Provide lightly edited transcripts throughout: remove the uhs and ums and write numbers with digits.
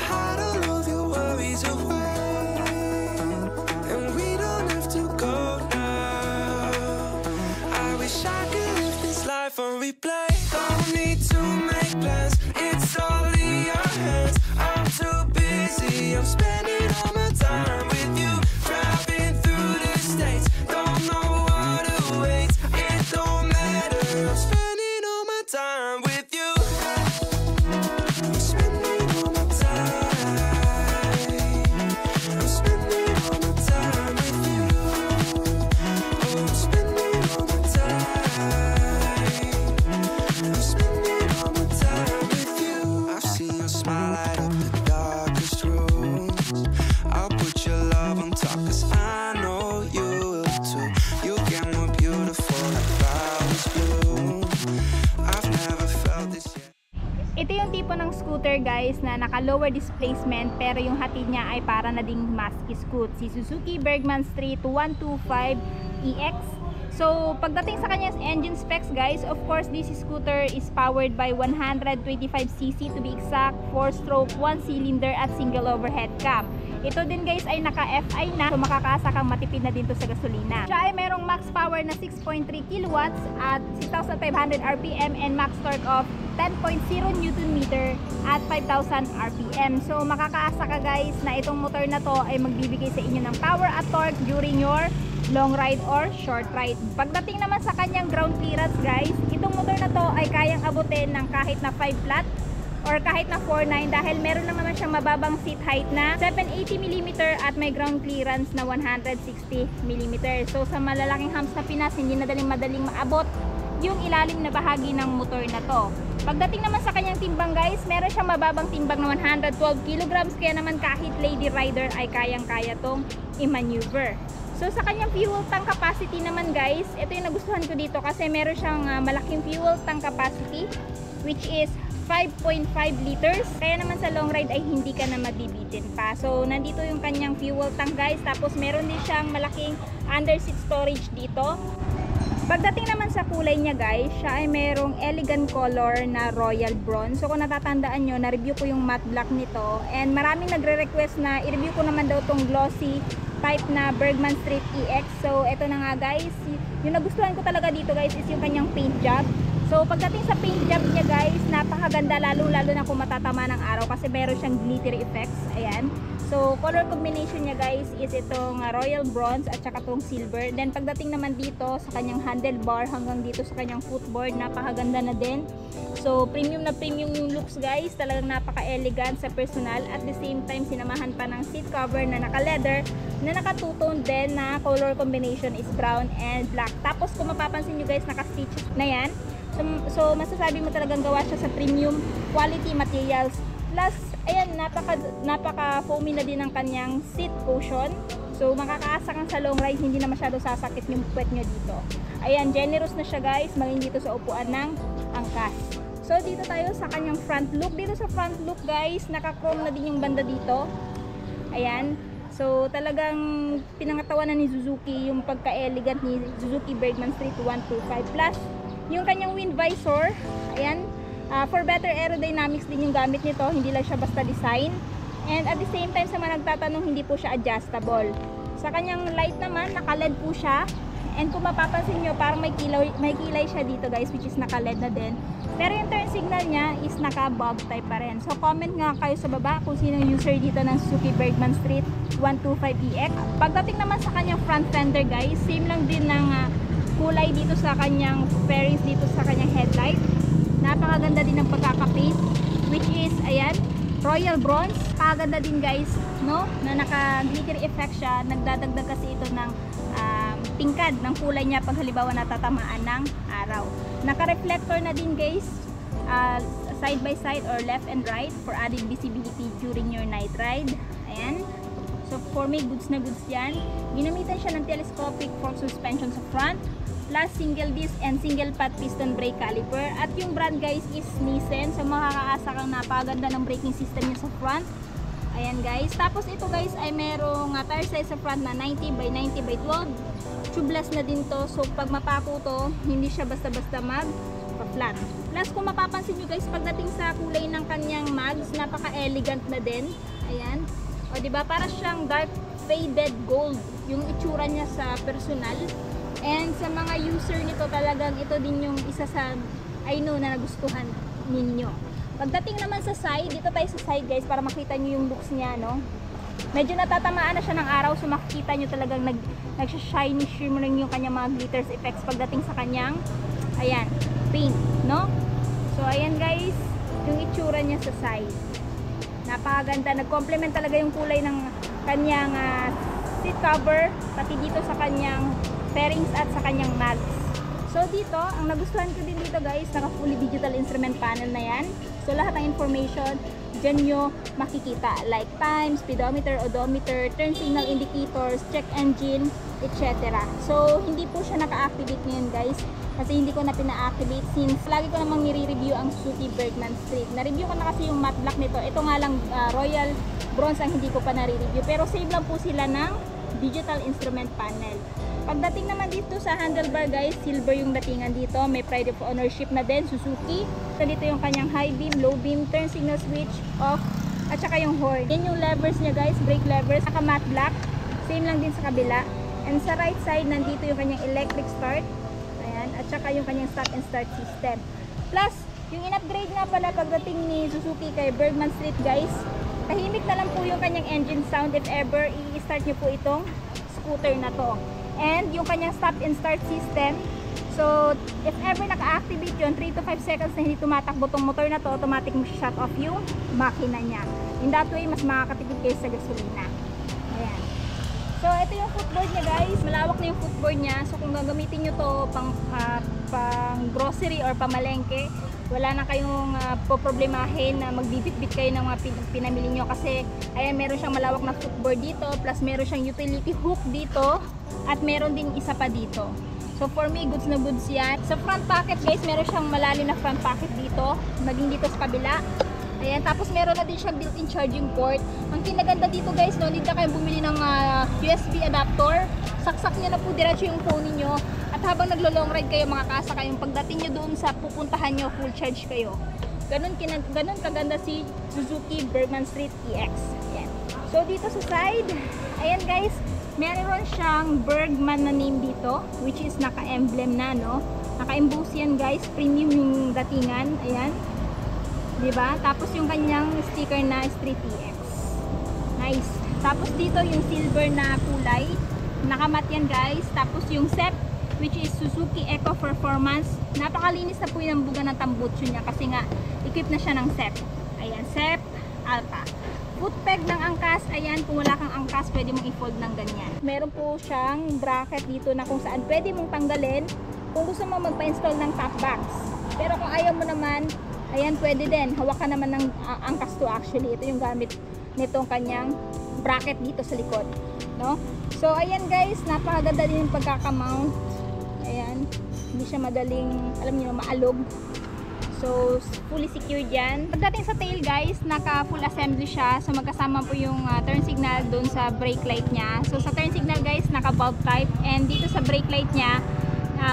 hide all of your worries away, and we don't have to go now. I wish I could live this life on replay. Don't need to make plans, it's all in your hands. I'm too busy, I'm spending all my time with you, driving through the states. Don't know what awaits, it don't matter. I'm spending all my time with you. I'm spending all my time. I'm spending all my time with you. Oh, I'm spending all my time. I'm spending all my time with you. I've seen your smile light up the darkest rooms. I'll put your love on top, 'cause I know you will too. You get more beautiful like flowers bloom. I've never felt this yet. Ito yung tipo ng scooter guys na naka-lower displacement pero yung hatid niya ay para na ding maski scoot. Si Suzuki Bergman Street 125EX. So pagdating sa kanyang engine specs guys, of course this scooter is powered by 125cc to be exact, 4-stroke, 1-cylinder at single overhead cam. Ito din guys ay naka-FI na, so makakaasa kang matipid na din to sa gasolina. Siya ay merong max power na 6.3 kilowatts at 6,500 RPM and max torque of 10.0 Nm at 5,000 RPM. So makakaasa ka guys na itong motor na to ay magbibigay sa inyo ng power at torque during your long ride or short ride. Pagdating naman sa kanyang ground clearance guys, itong motor na to ay kayang abutin ng kahit na 5 flat or kahit na 4.9 dahil meron lang naman siyang mababang seat height na 780mm at may ground clearance na 160mm. So sa malalaking humps na Pinas, hindi na madaling maabot yung ilalim na bahagi ng motor na to. Pagdating naman sa kanyang timbang guys, meron siyang mababang timbang na 112 kilograms, kaya naman kahit lady rider ay kayang-kaya tong i-maneuver. So sa kanyang fuel tank capacity naman guys, ito yung nagustuhan ko dito kasi meron siyang malaking fuel tank capacity which is 5.5 liters. Kaya naman sa long ride ay hindi ka na mabibitin pa. So nandito yung kanyang fuel tank guys, tapos meron din siyang malaking under seat storage dito. Pagdating naman sa kulay niya guys, siya ay merong elegant color na royal bronze. So kung natatandaan nyo, na-review ko yung matte black nito. And maraming nagre-request na i-review ko naman daw tong glossy type na Bergman Street EX. So eto na nga guys, yung nagustuhan ko talaga dito guys is yung kanyang paint job. So pagdating sa paint job niya guys, napakaganda lalo na kung matatama ng araw kasi meron siyang glittery effects. Ayan. So color combination niya guys is itong royal bronze at saka itong silver. Then pagdating naman dito sa kanyang handlebar hanggang dito sa kanyang footboard, napakaganda na din. So premium na premium yung looks guys, talagang napaka-elegant sa personal. At the same time sinamahan pa ng seat cover na naka-leather na naka-two-tone din na color combination is brown and black. Tapos kung mapapansin nyo guys, naka-stitches na yan. So masasabi mo talagang gawa siya sa premium quality materials. Plus, ayan, napaka-foamy na din ang kanyang seat cushion. So makakaasa kang sa long ride, hindi na masyado sasakit yung puwet nyo dito. Ayan, generous na siya guys, maging dito sa upuan ng angkas. So dito tayo sa kanyang front look. Dito sa front look guys, naka-chrome na din yung banda dito. Ayan. So talagang pinangatawanan ni Suzuki yung pagka-elegant ni Suzuki Bergman Street 125 Plus. Yung kanyang wind visor, ayan, for better aerodynamics din yung gamit nito, hindi lang siya basta design. And at the same time, sa mga nagtatanong, hindi po siya adjustable. Sa kanyang light naman, naka-LED po siya. And kung mapapansin nyo, parang may kilay siya dito guys, which is naka-LED na din. Pero yung turn signal niya is naka-bulb type pa rin. So comment nga kayo sa baba kung sino yung user dito ng Suzuki Bergman Street 125EX. Pagdating naman sa kanyang front fender guys, same lang din ng kulay dito sa kanyang fairings dito sa kanyang headlight. Napakaganda din ng pagkaka-paint, which is ayan, royal bronze. Paganda din guys, no, na naka-glittery effect siya. Nagdadagdag kasi ito ng tingkad ng kulay niya pag halimbawa natatamaan ng araw. Naka-reflector na din guys, side by side or left and right for added visibility during your night ride. Ayan. So for me, goods na goods yan. Ginamitan siya ng telescopic fork suspension sa front, plus single disc and single pot piston brake caliper. At yung brand guys is Nissan. So makakaasa kang napaganda ng braking system niya sa front. Ayan guys. Tapos ito guys ay merong tire size sa front na 90 by 90 by 12. Tubeless na din to. So pag mapako to, hindi siya basta-basta pa-flat. Plus kung mapapansin nyo guys, pagdating sa kulay ng kanyang mags, napaka-elegant na din. Ayan. O diba, para siyang dark faded gold yung itsura niya sa personal. And sa mga user nito, talagang ito din yung isa sa I know na nagustuhan ninyo. Pagdating naman sa side, dito tayo sa side guys para makita nyo yung looks niya, no? Medyo natatamaan na siya ng araw, so makikita nyo talagang nagsha-shiny shimmering yung kanyang mga glitters effects pagdating sa kanyang, ayan, paint, no? So ayan guys, yung itsura niya sa side. Napakaganda, nag-complement talaga yung kulay ng kanyang seat cover, pati dito sa kanyang fairings at sa kanyang mags. So dito, ang nagustuhan ko din dito guys, naka fully digital instrument panel na yan. So lahat ng information, dyan nyo makikita. Like time, speedometer, odometer, turn signal indicators, check engine, etc. So hindi po siya naka-activate ngayon guys. Kasi hindi ko na pina-activate since lagi ko namang nire-review ang Suzuki Bergman Street. Na-review ko na kasi yung matte black nito. Ito nga lang Royal Bronze ang hindi ko pa na-review. Pero save lang po sila ng digital instrument panel. Pagdating naman dito sa handlebar guys, silver yung datingan dito. May pride of ownership na din, Suzuki. Dito yung kanyang high beam, low beam, turn signal switch, off, at saka yung horn. Yan yung levers niya guys, brake levers. Saka matte black, same lang din sa kabila. And sa right side, nandito yung kanyang electric start. Ayan, at saka yung kanyang stop and start system. Plus, yung in-upgrade nga pala pagdating ni Suzuki kay Bergman Street guys, tahimik na lang po yung kanyang engine sound if ever i-start nyo po itong scooter na to. And yung kanyang stop and start system, so if ever naka-activate yun, 3 to 5 seconds na hindi tumatakbo tong motor na to, automatic shut off yung makina niya. In that way, mas makakatipid kayo sa gasolina. Ayan. So ito yung footboard niya guys, malawak na yung footboard niya. So kung gagamitin nyo to pang grocery or pamalengke, wala na kayong poproblemahin na magbibit-bit kayo ng mga pinamili nyo kasi ayan, meron siyang malawak na footboard dito, plus meron siyang utility hook dito at meron din isa pa dito. So for me, goods na goods yan. Sa front pocket guys, meron siyang malalim na front pocket dito, maging dito sa kabila. Ayan, tapos meron na din siyang built-in charging port. Ang kinaganda dito guys, no, hindi na kayo bumili ng USB adapter. Saksak nyo na po diretso yung phone niyo. At habang naglo-long ride kayo mga kasakay, yung pagdating nyo doon sa pupuntahan nyo, full charge kayo. Ganun kaganda si Suzuki Bergman Street EX. Ayan. So dito sa side, ayan guys, meron siyang Bergman na name dito, which is naka-emblem na, no? Naka-emboss yan guys, premium yung datingan. Ayan. Diba? Tapos yung kanyang sticker na Street EX. Nice. Tapos dito yung silver na kulay. Nakamat yan guys. Tapos yung SEP, which is Suzuki Eco Performance. Napakalinis na po yung buga ng tambutso niya kasi nga equipped na siya ng SEP. Ayan, SEP Alpha. Foot peg ng angkas. Ayan, kung wala kang angkas, pwede mong i-fold ng ganyan. Meron po siyang bracket dito na kung saan pwede mong tanggalin kung gusto mo magpa-install ng top box. Pero kung ayaw mo naman, ayan, pwede din. Hawakan naman ng angkas to actually. Ito yung gamit nitong kanyang bracket dito sa likod. No? So, ayan guys, napakaganda din yung pagkakamount. Ayan, hindi siya madaling, alam niyo, maalog. So, fully secured yan. Pagdating sa tail guys, naka full assembly siya. So, magkasama po yung turn signal doon sa brake light niya. So, sa turn signal guys, naka bulb type. And dito sa brake light niya,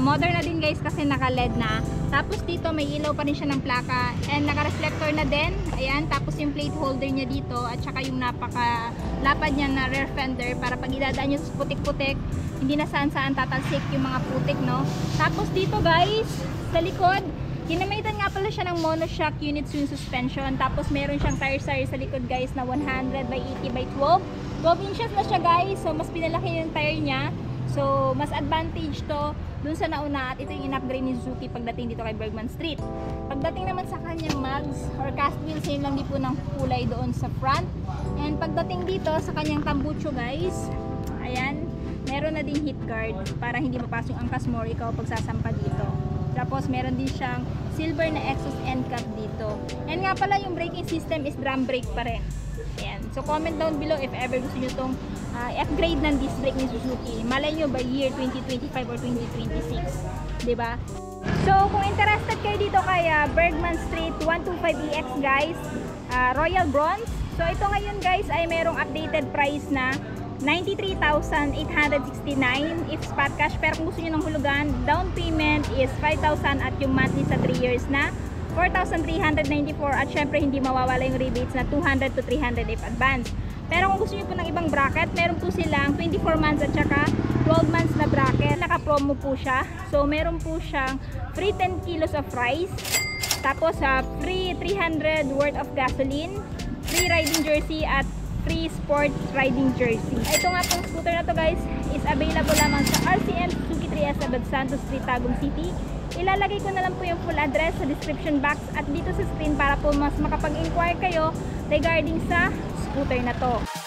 modern na din guys kasi naka LED na. Tapos dito may ilaw pa rin siya ng plaka. And naka reflector na din. Ayan, tapos yung plate holder niya dito. At saka yung napaka-lapad niya na rear fender para pag idadaan nyo sa putik-putik, hindi na saan-saan tatalsik yung mga putik, no? Tapos dito guys, sa likod, ginamitan nga pala siya ng monoshock unit swing suspension. Tapos meron siyang tire size sa likod guys na 100 by 80 by 12. 12 inches na siya guys. So mas pinalaki yung tire niya. So mas advantage to dun sa nauna at ito yung in-upgrade ni Suzuki pagdating dito kay Bergman Street. Pagdating naman sa kanyang mags or cast wheels, same lang din po ng kulay doon sa front. And pagdating dito sa kanyang tambucho guys, ayan, meron na din heat guard para hindi mapasok ang angkas mo or ikaw pagsasampa dito. Tapos meron din siyang silver na exhaust end cap dito. And nga pala yung braking system is drum brake pa rin. Ayan. So comment down below if ever gusto nyo itong upgrade ng disc brake ni Suzuki. Malay nyo by year 2025 or 2026. Diba? So kung interested kayo dito kay Bergman Street 125EX guys, Royal Bronze. So ito ngayon guys ay merong updated price na 93,869 if spot cash. Pero kung gusto nyo ng hulugan, down payment is 5,000 at yung monthly sa 3 years na 4,394 at syempre hindi mawawala yung rebates na 200 to 300 if advance. Pero kung gusto nyo po ng ibang bracket, meron po silang 24 months at saka 12 months na bracket. Naka-promo po siya. So meron po siyang free 10 kilos of rice, tapos free 300 worth of gasoline, free riding jersey at free sports riding jersey. Ito nga pong scooter na to guys is available lamang sa RCM Suzuki 3S Abad Santos Street, Tagum City. Ilalagay ko na lang po yung full address sa description box at dito sa screen para po mas makapag-inquire kayo regarding sa scooter na to.